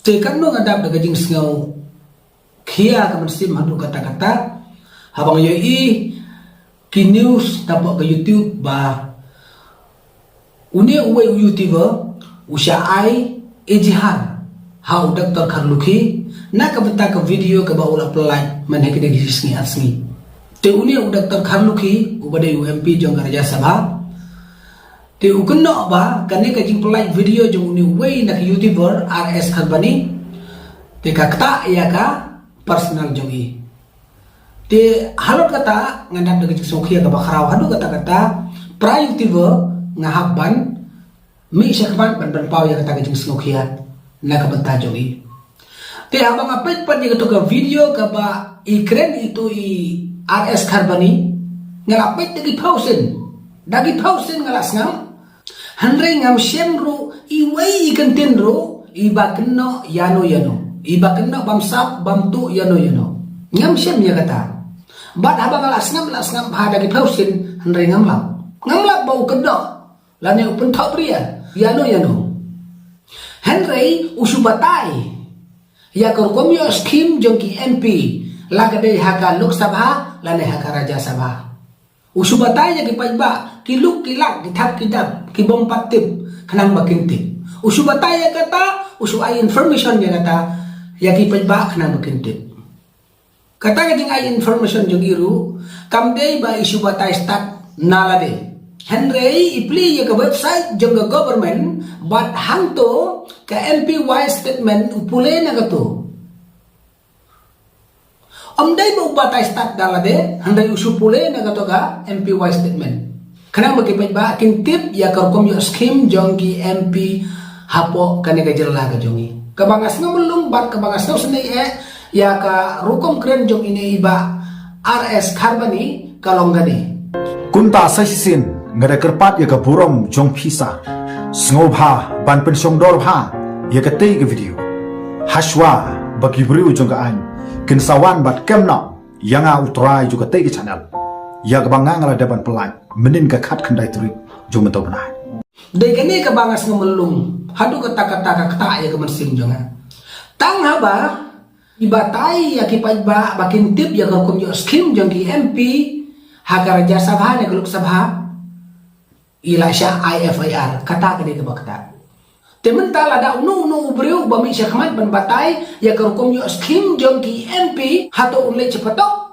Tekan no ngadap daga jing sngau khia ka mensim hadu kata-kata habang yo ki news tapo ke YouTube ba unia uwe YouTuber usha ai ejihar hau Dr. Kharlukhi na ka beta ka video ka ba ula pelai man he kede gisni asni te unia Dr. Kharlukhi ubade UMP jong Raja Sabha te ukenno ba kane ka jing pelai video jong uni uwe na YouTuber RS Kharbani te ka kata ya ka personal jongi te halot kata ngandap daga jing sokhia ka ba kharau hadu kata-kata pra YouTuber ngahaban mi syakban ban pau ya kata jing sokhia na ka benta jongi te abang apet pan ya ka video ka ba ikren itu RS Kharbani ngalapet dagi pausen ngalas ngam Hanre ngam syemru iwei ikantin ro iba kenno yano iba kenno bamsap bamtu yano ngam syem ya kata bat habang alas ngam hada di pausin hanre ngam lap bau keddo lane upun thop ria yano hanre usubatai ya kor komyo skim jongki MP lagade haka Lok Sabha lane haka Raja Sabha usubatai ya ki pajba ki luk ki lak ki thap ki dap ki bom patip khanang bakin tip usubatai ya kata usu ai information ya kata ya ki pajba khanang bakin tip kata ka ai information jong iru kamdei ba isubatai start nalade henrei ipli ya ka website jong government but hangto ka MPY statement upule na kato amdai ba ubatai start dalade handai usupule na kato ka MPY statement kanang magipay ba kintip ya karkom yung scheme jongki MP hapo kanega jela ka jongi kabangas nga mulung bat kabangas nga sanay ya ka rukom kren jong ini iba RS Kharbani kalonggani kunta sahisin ngada kerpat ya ka burom jong pisa snobha ban pensyong dorha ya ka tei video haswa bagi beriu jong ka an kinsawan bat kemna yang utrai juga tei channel ya ka bangang la daban pelai menin ka khat khandai turi jong mentau benah dei kani ka bangas nga mulung hadu kata-kata ya ka mensim jonga tang haba ibatai ya ki pajba bakin tip ya karkom yo scheme jongki MP haka Raja Sabha ne Lok Sabha ilasha IFIR kata kani ka bakta temental ada unu ubreu bami syakmat ban batai ya karkom yo scheme jongki MP hato unle cepatok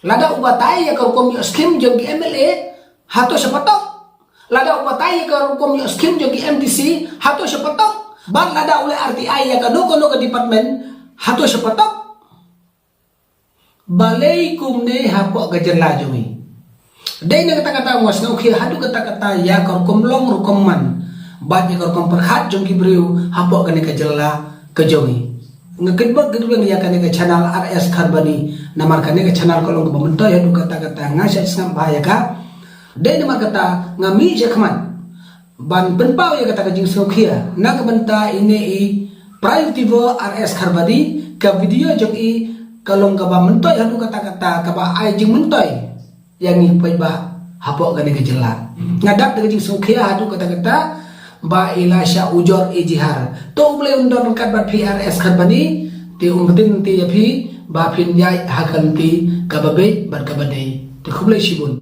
lada ubatai ya karkom yo scheme jongki MLA hato sepatok lada ubatai ya karkom yo scheme jongki MTC hato sepatok ban lada ule RTI ya kano ka department hato sepatok balai kumne hapo gajela jongi dai na kata-kata was na ukhi hadu kata-kata ya karkom long rukoman bat ya karkom perhat jongki breu hapo kane gajela ke jongi ngekebak gedung ya kane ke channel RS Kharbani namar kane ke channel kolong bamento ya du kata-kata ngasya isngam bahaya ka dai namar kata ngami jakman ban benpau ya kata jing sokhia na kabenta ini pra YouTuber RS Kharbani ka video jong kalong ka bamento ya du kata-kata ka ba ai jing mentoy yang ipai ba hapo kane ke jela ngadap de jing sokhia hadu kata-kata ba ilasha ujor ejihar to ble undon kat bat PRS Kharbani ti umtin ti yapi ba pin yai hakan ti kababe bat kabadai ti khuble shibun